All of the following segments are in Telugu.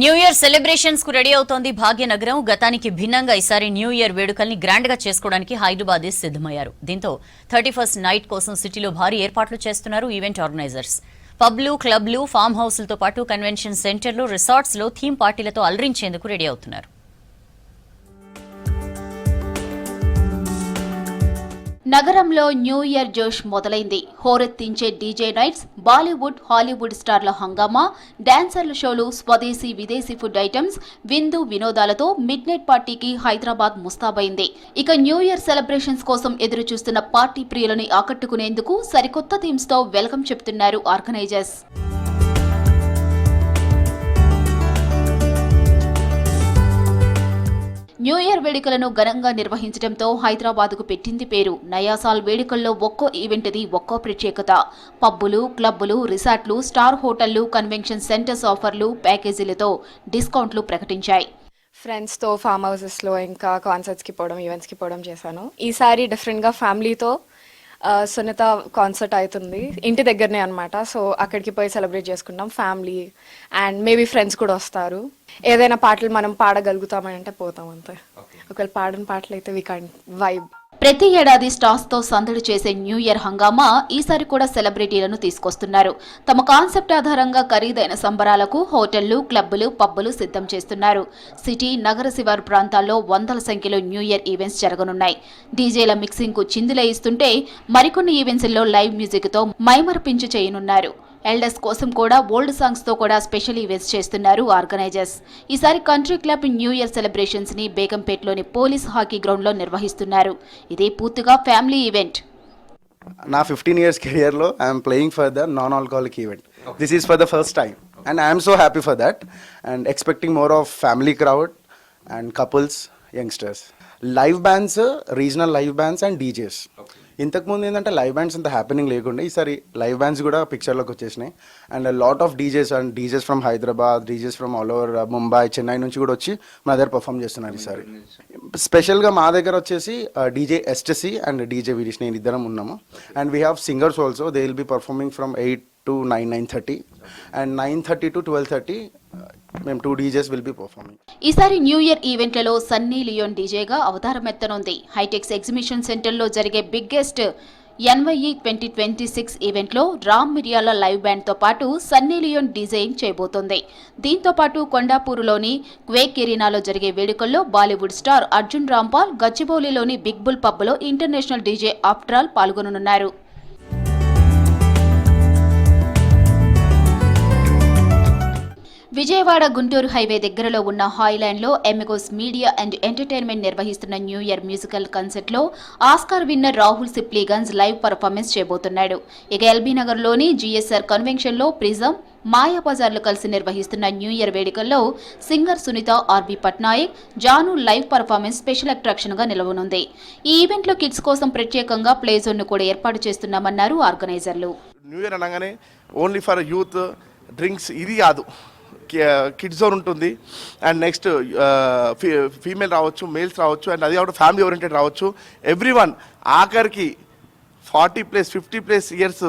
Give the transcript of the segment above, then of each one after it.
న్యూ ఇయర్ సెలబ్రేషన్స్ కు రెడీ అవుతోంది భాగ్యనగరం. గతానికి భిన్నంగా ఈసారి న్యూ ఇయర్ వేడుకల్ని గ్రాండ్ గా చేసుకోవడానికి హైదరాబాద్ సిద్ధమయ్యారు. దీంతో 31st నైట్ కోసం సిటీలో భారీ ఏర్పాట్లు చేస్తున్నారు ఈవెంట్ ఆర్గనైజర్స్. పబ్లు, క్లబ్లు, ఫామ్ హౌస్లతో పాటు కన్వెన్షన్ సెంటర్లు, రిసార్ట్స్ లో థీమ్ పార్టీలతో అలరించేందుకు రెడీ అవుతున్నారు. నగరంలో న్యూ ఇయర్ జోష్ మొదలైంది. హోరెత్తించే డీజే నైట్స్, బాలీవుడ్, హాలీవుడ్ స్టార్ల హంగామా, డాన్సర్ల షోలు, స్వదేశీ విదేశీ ఫుడ్ ఐటమ్స్, విందు వినోదాలతో మిడ్ నైట్ పార్టీకి హైదరాబాద్ ముస్తాబైంది. ఇక న్యూ ఇయర్ సెలబ్రేషన్స్ కోసం ఎదురు చూస్తున్న పార్టీ ప్రియులని ఆకట్టుకునేందుకు సరికొత్త థీమ్స్ తో వెల్కమ్ చెప్తున్నారు ఆర్గనైజర్స్. న్యూ ఇయర్ వేడుకలను ఘనంగా నిర్వహించడంతో హైదరాబాద్కు పెట్టింది పేరు. నయాసాల్ వేడుకల్లో ఒక్కో ఈవెంట్ది ఒక్కో ప్రత్యేకత. పబ్బులు, క్లబ్బులు, రిసార్ట్లు, స్టార్ హోటళ్లు, కన్వెన్షన్ సెంటర్స్ ఆఫర్లు, ప్యాకేజీలతో డిస్కౌంట్లు ప్రకటించాయి. ఫ్రెండ్స్తో ఫామ్ హౌసెస్లో ఇంకా కాన్సర్ట్స్కి పోవడం, ఈవెంట్స్కి పోవడం చేశాను. ఈసారి డిఫరెంట్గా ఫ్యామిలీతో సునీత కాన్సర్ట్ అవుతుంది ఇంటి దగ్గరనే అనమాట. సో అక్కడికి పోయి సెలబ్రేట్ చేసుకుంటాం ఫ్యామిలీ అండ్ మేబీ ఫ్రెండ్స్ కూడా వస్తారు. ఏదైనా పాటలు మనం పాడగలుగుతామని అంటే పోతాం అంతే. ఒకవేళ పాడని పాటలు అయితే వి కాంట్ వైబ్. ప్రతి ఏడాది స్టార్స్ తో సందడి చేసే న్యూ ఇయర్ హంగామా ఈసారి కూడా సెలబ్రిటీలను తీసుకొస్తున్నారు. తమ కాన్సెప్ట్ ఆధారంగా ఖరీదైన సంబరాలకు హోటళ్లు, క్లబ్బులు, పబ్బులు సిద్ధం చేస్తున్నారు. సిటీ, నగర శివారు ప్రాంతాల్లో వందల సంఖ్యలో న్యూ ఇయర్ ఈవెంట్స్ జరగనున్నాయి. డీజేల మిక్సింగ్ కు చిందులేయిస్తుంటే మరికొన్ని ఈవెంట్స్ లో లైవ్ మ్యూజిక్ తో మైమరపించు చేయనున్నారు. ఎల్డర్స్ కోసం కూడా ఓల్డ్ సాంగ్స్ తో కూడా స్పెషల్ ఈవెంట్స్ చేస్తున్నారు ఆర్గనైజర్స్. ఈసారి country club new year celebrations ని బేగంపేటలోని పోలీస్ హాకీ గ్రౌండ్ లో నిర్వహిస్తున్నారు. ఇది పూర్తిగా ఫ్యామిలీ ఈవెంట్. నా 15 years కెరియర్లో I'm playing for the non alcoholic event. This is for the first time and I'm so happy for that and expecting more of family crowd and couples, youngsters. Live bands, regional live bands and DJs. ఇంతకుముందు ఏంటంటే లైవ్ బ్యాండ్స్ అంత హ్యాపెనింగ్ లేకుండా ఈసారి లైవ్ బ్యాండ్స్ కూడా పిక్చర్లోకి వచ్చేసినాయి. And lot of DJs from Hyderabad, DJs from all over Mumbai, Chennai నుంచి కూడా వచ్చి మా దగ్గర పర్ఫామ్ చేస్తున్నారు ఈసారి. స్పెషల్గా మా దగ్గర వచ్చేసి డీజే ఎస్టసీ అండ్ డీజే వీడిష్, నేను ఇద్దరం ఉన్నాము. And we have singers also. They will be performing from 8 to 9:30 and 9:30 to 12:30 మేము 2 DJs will be performing. ఈసారి న్యూ ఇయర్ ఈవెంట్లలో సన్నీ లియోన్ డీజేగా అవతారమెత్తనుంది. హైటెక్స్ ఎగ్జిబిషన్ సెంటర్లో జరిగే బిగ్గెస్ట్ NYE 2026 ఈవెంట్లో రామ్ మిరియాల లైవ్ బ్యాండ్ తో పాటు సన్నీ లియోన్ డీజేయింగ్ చేయబోతోంది. దీంతో పాటు కొండాపూర్లోని క్వేక్ ఎరీనాలో జరిగే వేడుకల్లో బాలీవుడ్ స్టార్ అర్జున్ రాంపాల్, గచ్చిబౌలిలోని బిగ్ బుల్ పబ్లో ఇంటర్నేషనల్ డీజే ఆఫ్టర్ పాల్గొననున్నారు. విజయవాడ గుంటూరు హైవే దగ్గరలో ఉన్న హాయ్లాండ్లో ఎమిగోస్ మీడియా అండ్ ఎంటర్టైన్మెంట్ నిర్వహిస్తున్న న్యూ ఇయర్ మ్యూజికల్ కన్సర్ట్లో ఆస్కార్ విన్నర్ రాహుల్ సిప్లీగన్స్ లైవ్ పర్ఫార్మెన్స్ చేయబోతున్నాడు. ఇక ఎల్బీ నగర్లోని GSR కన్వెన్షన్లో ప్రిజం, మాయాబజార్లు కలిసి నిర్వహిస్తున్న న్యూ ఇయర్ వేడుకల్లో singer Sunitha, RP Patnaik, Janu live performance special attraction గా నిలవనుంది. ఈ ఈవెంట్ లో కిడ్స్ కోసం ప్రత్యేకంగా ప్లే జోన్ ను కూడా ఏర్పాటు చేస్తున్నామన్నారు ఆర్గనైజర్లు. న్యూ ఇయర్ అనగానే ఓన్లీ ఫర్ యూత్ డ్రింక్స్ ఇది కాదు, కిడ్స్ జోన్ ఉంటుంది. అండ్ నెక్స్ట్ ఫీమేల్ రావచ్చు, మేల్స్ రావచ్చు, అండ్ అది కాకుండా ఫ్యామిలీ ఓరియంటెడ్ రావచ్చు. ఎవ్రీవన్, ఆఖరికి 40+ 50+ ఇయర్స్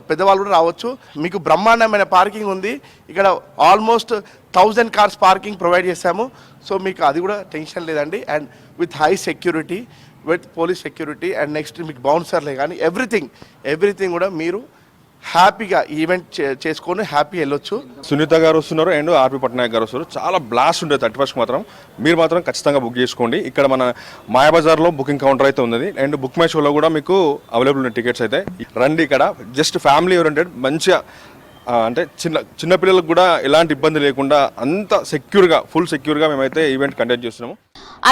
పెద్దవాళ్ళు కూడా రావచ్చు. మీకు బ్రహ్మాండమైన పార్కింగ్ ఉంది ఇక్కడ. ఆల్మోస్ట్ 1000 కార్స్ పార్కింగ్ ప్రొవైడ్ చేశాము. సో మీకు అది కూడా టెన్షన్ లేదండి. And with high security, with police security, and next మీకు బౌన్సర్లే కానీ ఎవ్రీథింగ్ కూడా మీరు హ్యాపీగా ఈవెంట్ చేసుకొని హ్యాపీ వెళ్ళొచ్చు. సునీత గారు వస్తున్నారు అండ్ ఆర్పి పట్నాయక్ గారు వస్తున్నారు. చాలా బ్లాస్ట్ ఉంటుంది 31st మాత్రం. మీరు మాత్రం ఖచ్చితంగా బుక్ చేసుకోండి. ఇక్కడ మన మాయాబజార్లో బుకింగ్ కౌంటర్ అయితే ఉంది అండ్ బుక్ మై షోలో కూడా మీకు అవైలబుల్ ఉన్న టికెట్స్ అయితే రండి. ఇక్కడ జస్ట్ ఫ్యామిలీ ఓరియంటెడ్ మంచిగా, అంటే చిన్న పిల్లలకు కూడా ఎలాంటి ఇబ్బంది లేకుండా అంత సెక్యూర్గా, ఫుల్ సెక్యూర్గా మేమైతే ఈవెంట్ కండక్ట్ చేస్తున్నాము.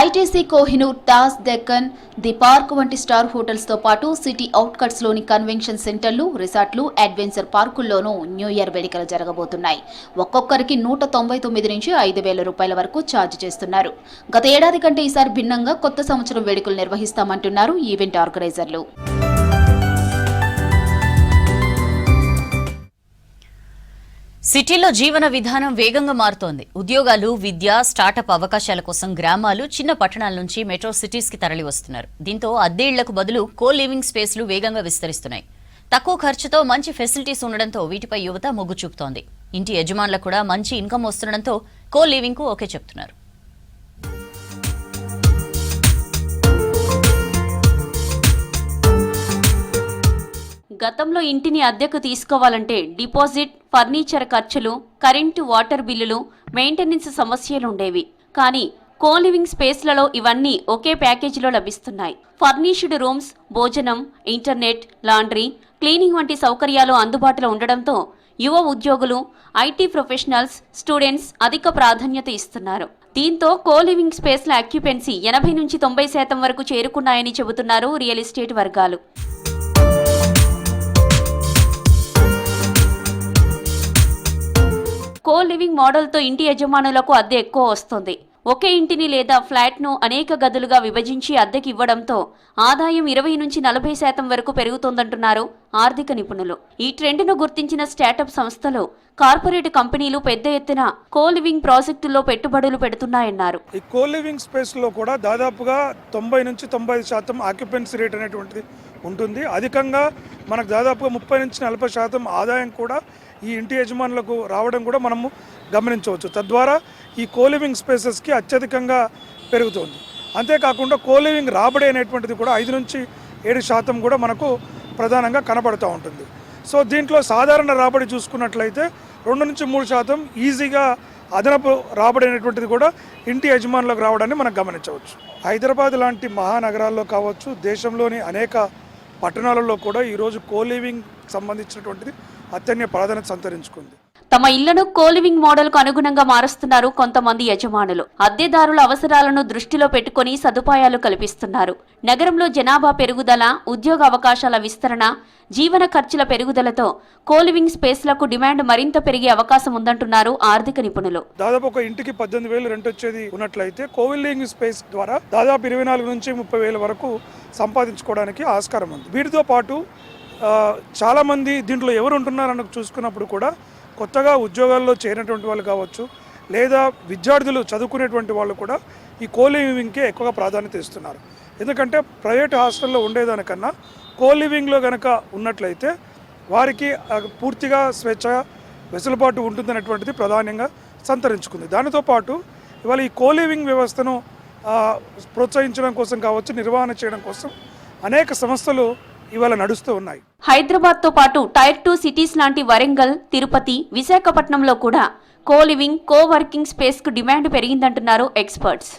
ITC, Kohinoor, Taj Deccan, the park వంటి స్టార్ హోటల్స్ తో పాటు సిటీ అవుట్కట్స్ లోని కన్వెన్షన్ సెంటర్లు, రిసార్ట్లు, అడ్వెంచర్ పార్కుల్లోనూ న్యూ ఇయర్ వేడుకలు జరగబోతున్నాయి. ఒక్కొక్కరికి 199 నుంచి 5,000 రూపాయల వరకు ఛార్జ్ చేస్తున్నారు. గత ఏడాది కంటే ఈసారి భిన్నంగా కొత్త సంవత్సరం వేడుకలు నిర్వహిస్తామంటున్నారు ఈవెంట్ ఆర్గనైజర్లు. సిటీలో జీవన విధానం వేగంగా మారుతోంది. ఉద్యోగాలు, విద్య, స్టార్టప్ అవకాశాల కోసం గ్రామాలు, చిన్న పట్టణాల నుంచి మెట్రో సిటీస్ కి తరలి వస్తున్నారు. దీంతో అద్దె ఇళ్లకు బదులు కో లివింగ్ స్పేస్లు వేగంగా విస్తరిస్తున్నాయి. తక్కువ ఖర్చుతో మంచి ఫెసిలిటీస్ ఉండడంతో వీటిపై యువత మొగ్గు చూపుతోంది. ఇంటి యజమానులకు కూడా మంచి ఇన్కమ్ వస్తుండడంతో కో లివింగ్ కు ఓకే చెప్తున్నారు. గతంలో ఇంటిని అద్దెకు తీసుకోవాలంటే డిపాజిట్, ఫర్నిచర్ ఖర్చులు, కరెంటు, వాటర్ బిల్లులు, మెయింటెనెన్స్ సమస్యలుండేవి. కానీ కో లివింగ్ స్పేస్లలో ఇవన్నీ ఒకే ప్యాకేజీలో లభిస్తున్నాయి. ఫర్నిష్డ్ రూమ్స్, భోజనం, ఇంటర్నెట్, లాండ్రీ, క్లీనింగ్ వంటి సౌకర్యాలు అందుబాటులో ఉండడంతో యువ ఉద్యోగులు, ఐటీ ప్రొఫెషనల్స్, స్టూడెంట్స్ అధిక ప్రాధాన్యత ఇస్తున్నారు. దీంతో కో లివింగ్ స్పేస్ల ఆక్యుపెన్సీ 80 నుంచి 90% వరకు చేరుకున్నాయని చెబుతున్నారు రియల్ ఎస్టేట్ వర్గాలు. కో లివింగ్ మోడల్తో ఇంటి యజమానులకు అద్దె ఎక్కువ వస్తుంది. ఒకే ఇంటిని లేదా ఫ్లాట్ను అనేక గదులుగా విభజించి అద్దెకి ఇవ్వడంతో ఆదాయం 20 నుంచి 40% వరకు పెరుగుతోందంటున్నారు ఆర్థిక నిపుణులు. ఈ ట్రెండ్ను గుర్తించిన స్టార్టప్ సంస్థలు, కార్పొరేట్ కంపెనీలు పెద్ద ఎత్తున కో లివింగ్ ప్రాజెక్టుల్లో పెట్టుబడులు పెడుతున్నాయన్నారు. ఈ కో లివింగ్ స్పేస్లో కూడా దాదాపుగా 90 నుంచి 95% ఆక్యుపెన్సీ రేట్ అనేటువంటిది ఉంటుంది. అధికంగా మనకు దాదాపుగా 30 నుంచి 40% ఆదాయం కూడా ఈ ఇంటి యజమానులకు రావడం కూడా మనము గమనించవచ్చు. తద్వారా ఈ కోలివింగ్ స్పేసెస్కి అత్యధికంగా పెరుగుతుంది. అంతేకాకుండా కోలివింగ్ రాబడి అనేటువంటిది కూడా 5 నుంచి 7% కూడా మనకు ప్రధానంగా కనబడుతూ ఉంటుంది. సో దీంట్లో సాధారణ రాబడి చూసుకున్నట్లయితే 2 నుంచి 3% ఈజీగా అదనపు రాబడి అనేటువంటిది కూడా ఇంటి యజమానులకు రావడాన్ని మనం గమనించవచ్చు. హైదరాబాద్ లాంటి మహానగరాల్లో కావచ్చు, దేశంలోని అనేక పట్టణాలలో కూడా ఈరోజు కోలివింగ్ సంబంధించినటువంటిది అత్యన్య ప్రాధాన్యత సంతరించుకుంది. తమ ఇళ్లను కో లివింగ్ మోడల్కు అనుగుణంగా మారుస్తున్నారు కొంతమంది యజమానులు. అద్దెదారుల అవసరాలను దృష్టిలో పెట్టుకుని సదుపాయాలు కల్పిస్తున్నారు. నగరంలో జనాభా పెరుగుదల, ఉద్యోగ అవకాశాల విస్తరణ, జీవన ఖర్చుల పెరుగుదలతో కో లివింగ్ స్పేస్లకు డిమాండ్ మరింత పెరిగే అవకాశం ఉందంటున్నారు ఆర్థిక నిపుణులు. దాదాపు ఒక ఇంటికి 18,000 రెంట్ వచ్చేది ఉన్నట్లయితే కో లివింగ్ స్పేస్ ద్వారా దాదాపు 24 నుంచి 30,000 వరకు సంపాదించుకోవడానికి ఆస్కారం ఉంది. వీటితో పాటు చాలామంది దీంట్లో ఎవరు ఉంటున్నారని చూసుకున్నప్పుడు కూడా కొత్తగా ఉద్యోగాల్లో చేరినటువంటి వాళ్ళు కావచ్చు, లేదా విద్యార్థులు చదువుకునేటువంటి వాళ్ళు కూడా ఈ కో లివింగ్కే ఎక్కువగా ప్రాధాన్యత ఇస్తున్నారు. ఎందుకంటే ప్రైవేట్ హాస్టల్లో ఉండేదానికన్నా కో లివింగ్లో కనుక ఉన్నట్లయితే వారికి పూర్తిగా స్వేచ్ఛ, వెసులుబాటు ఉంటుందనేటువంటిది ప్రధానంగా సంతరించుకుంది. దానితో పాటు ఇవాళ ఈ కో లివింగ్ వ్యవస్థను ప్రోత్సహించడం కోసం కావచ్చు, నిర్వహణ చేయడం కోసం అనేక సంస్థలు ఇవాళ నడుస్తూ ఉన్నాయి. హైదరాబాద్ తో పాటు టైర్ 2 సిటీస్ లాంటి వరంగల్, తిరుపతి, విశాఖపట్నంలో కూడా co living, co working space కు డిమాండ్ పెరిగిందంటున్నారు ఎక్స్పర్ట్స్.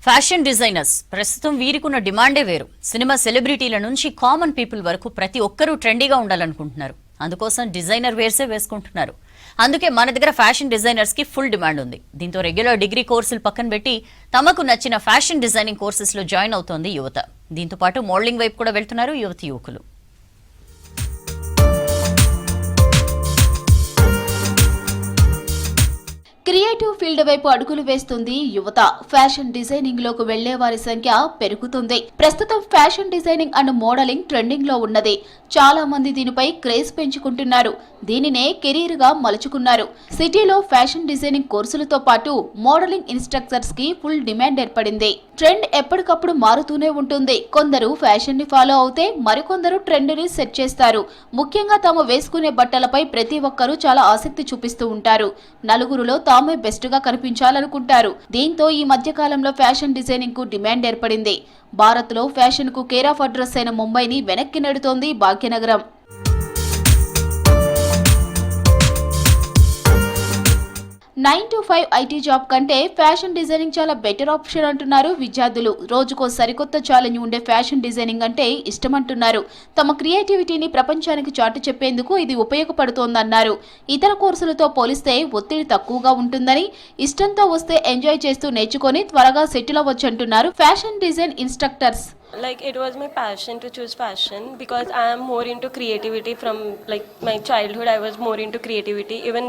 ఫ్యాషన్ డిజైనర్స్ ప్రస్తుతం వీరికున్న డిమాండే వేరు. సినిమా సెలబ్రిటీల నుంచి కామన్ పీపుల్ వరకు ప్రతి ఒక్కరూ ట్రెండీగా ఉండాలనుకుంటున్నారు. అందుకోసం డిజైనర్ వేర్సే వేసుకుంటున్నారు. అందుకే మన దగ్గర ఫ్యాషన్ డిజైనర్స్ కి ఫుల్ డిమాండ్ ఉంది. దీంతో రెగ్యులర్ డిగ్రీ కోర్సులు పక్కన పెట్టి తమకు నచ్చిన ఫ్యాషన్ డిజైనింగ్ కోర్సెస్ లో జాయిన్ అవుతోంది యువత. దీంతో పాటు మోడలింగ్ వైపు కూడా వెళ్తున్నారు యువకులు. క్రియేటివ్ ఫీల్డ్ వైపు అడుగులు వేస్తుంది యువత. ఫ్యాషన్ డిజైనింగ్ లోకి వెళ్లే వారి సంఖ్య పెరుగుతుంది. ప్రస్తుతం fashion designing and modelling trending లో ఉన్నది. చాలా మంది దీనిపై క్రేజ్ పెంచుకుంటున్నారు. దీనినే కెరీర్ గా మలుచుకున్నారు. సిటీలో ఫ్యాషన్ డిజైనింగ్ కోర్సులతో పాటు మోడలింగ్ ఇన్స్ట్రక్టర్స్ కి ఫుల్ డిమాండ్ ఏర్పడింది. ట్రెండ్ ఎప్పటికప్పుడు మారుతూనే ఉంటుంది. కొందరు ఫ్యాషన్ ని ఫాలో అవుతే మరికొందరు ట్రెండ్ ని సెట్ చేస్తారు. ముఖ్యంగా తాము వేసుకునే బట్టలపై ప్రతి ఒక్కరూ చాలా ఆసక్తి చూపిస్తూ ఉంటారు. నలుగురులో తామే బెస్ట్ గా కనిపించాలనుకుంటారు. దీంతో ఈ మధ్య కాలంలో ఫ్యాషన్ డిజైనింగ్ కు డిమాండ్ ఏర్పడింది. భారత్ లో ఫ్యాషన్ కు కేర్ ఆఫ్ అడ్రస్ అయిన ముంబైని వెనక్కి నెడుతోంది భాగ్యనగరం. 9 to 5 ఐటీ జాబ్ కంటే ఫ్యాషన్ డిజైనింగ్ చాలా బెటర్ ఆప్షన్ అంటున్నారు విద్యార్థులు. రోజుకో సరికొత్త ఛాలెంజ్ ఉండే ఫ్యాషన్ డిజైనింగ్ అంటే ఇష్టమంటున్నారు. తమ క్రియేటివిటీని ప్రపంచానికి చాటి చెప్పేందుకు ఇది ఉపయోగపడుతోందన్నారు. ఇతర కోర్సులతో పోలిస్తే ఒత్తిడి తక్కువగా ఉంటుందని, ఇష్టంతో వస్తే ఎంజాయ్ చేస్తూ నేర్చుకొని త్వరగా సెటిల్ అవ్వొచ్చంటున్నారు fashion design instructors. Like it was my passion to choose fashion because I am more into creativity from like my childhood. I was more into creativity. Even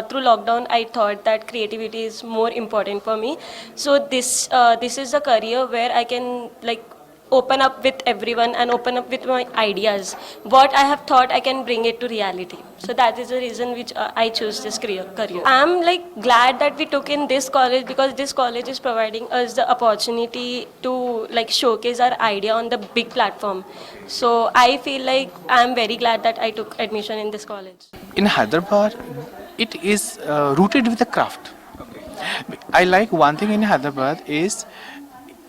through lockdown, I thought that creativity is more important for me. So this is a career where I can like open up with everyone and open up with my ideas. What I have thought, I can bring it to reality. So that is the reason which I chose this career. I'm like glad that we took in this college, because this college is providing us the opportunity to like showcase our idea on the big platform. So I feel like I'm very glad that I took admission in this college. In Hyderabad, it is rooted with the craft. I like one thing in Hyderabad is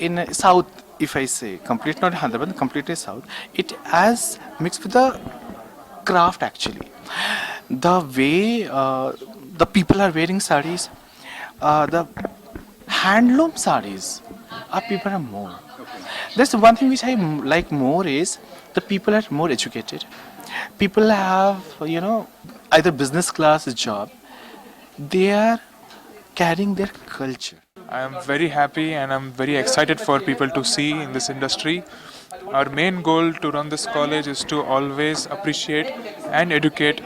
in South, if I say complete not Hyderabad, completely South, it has mixed with the craft actually. The way the people are wearing sarees, the handloom sarees, people are more. That's one thing which I like more is the people are more educated. People have, either business class job. They are carrying their culture. I am very happy and I'm very excited for people to see in this industry. Our main goal to run this college is to always appreciate and educate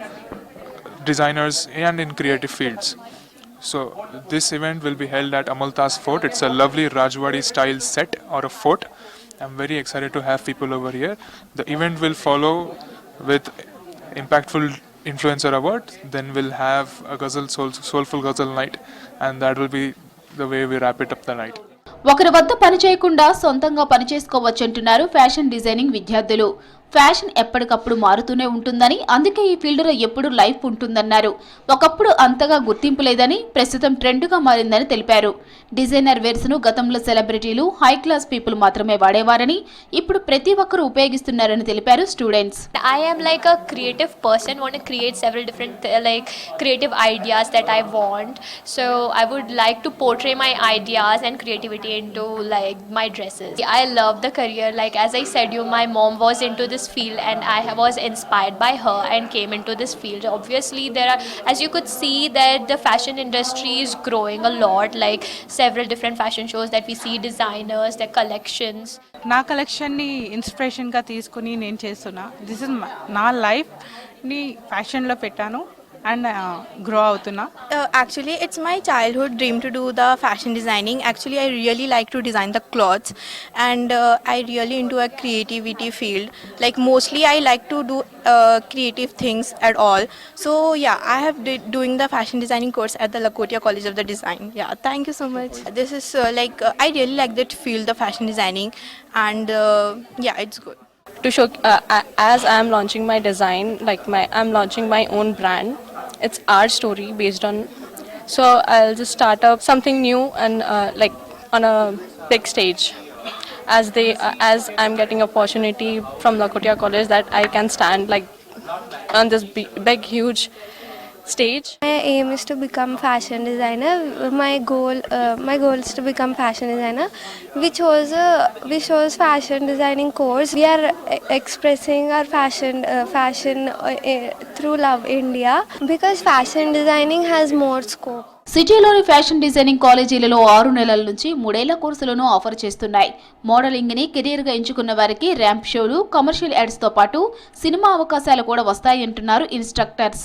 designers and in creative fields. So this event will be held at Amaltas Fort. It's a lovely Rajwadi style set or a fort. I'm very excited to have people over here. The event will follow with Impactful Influencer Award. Then we'll have a soulful ghazal night, and that will be the way we wrap it up the night. ఒకరి వద్ద పని చేయకుండా సొంతంగా పని చేసుకోవచ్చంటున్నారు ఫ్యాషన్ డిజైనింగ్ విద్యార్థులు. ఫ్యాషన్ ఎప్పటికప్పుడు మారుతూనే ఉంటుందని, అందుకే ఈ ఫీల్డ్లో ఎప్పుడు లైఫ్ ఉంటుందన్నారు. ఒకప్పుడు అంతగా గుర్తింపు లేదని, ప్రస్తుతం ట్రెండ్గా మారిందని తెలిపారు. డిజైనర్ వేర్స్ను గతంలో సెలబ్రిటీలు, హై క్లాస్ పీపుల్ మాత్రమే వాడేవారని, ఇప్పుడు ప్రతి ఒక్కరూ ఉపయోగిస్తున్నారని తెలిపారు students. I am like a creative person, want to create several different creative ideas that I want. So I would like to portray my ideas and creativity into like my dresses. I love the career. Like as I said you, my mom was into this field and I was inspired by her and came into this field. Obviously there are, as you could see, that the fashion industry is growing a lot, like several different fashion shows that we see, designers, their collections. నా కలెక్షన్ని ఇన్స్పిరేషన్గా తీసుకుని నేను చేస్తున్నా. దిస్ ఇస్ నా లైఫ్ని ఫ్యాషన్లో పెట్టాను అండ్ గ్రో అవుతున్నా. Actually, it's my childhood dream to do the fashion designing. Actually, I really like to design the clothes, and I really into a creativity field. Like mostly, I like to do creative things at all. So yeah, I have doing the fashion designing course at the Lakhotia College of the Design. Yeah, thank you so much. This is I really like that field, the fashion designing, and yeah, it's good. To show, as I am launching my design, I'm launching my own brand. It's our story based on. So I'll just start up something new and on a big stage. As I'm getting opportunity from Lakhotia College that I can stand on this big huge stage. My aim is to become fashion designer. My goal is to become fashion designer. We chose fashion designing course. We are expressing our fashion through Love India, because fashion designing has more scope. సిటీలోని ఫ్యాషన్ డిజైనింగ్ కాలేజీలలో 6 నెలల నుంచి 3 ఏళ్ల కోర్సులను ఆఫర్ చేస్తున్నాయి. మోడలింగ్ ని కెరీర్గా ఎంచుకున్న వారికి ర్యాంప్ షోలు, కమర్షియల్ యాడ్స్ తో పాటు సినిమా అవకాశాలు కూడా వస్తాయంటున్నారు ఇన్స్ట్రక్టర్స్.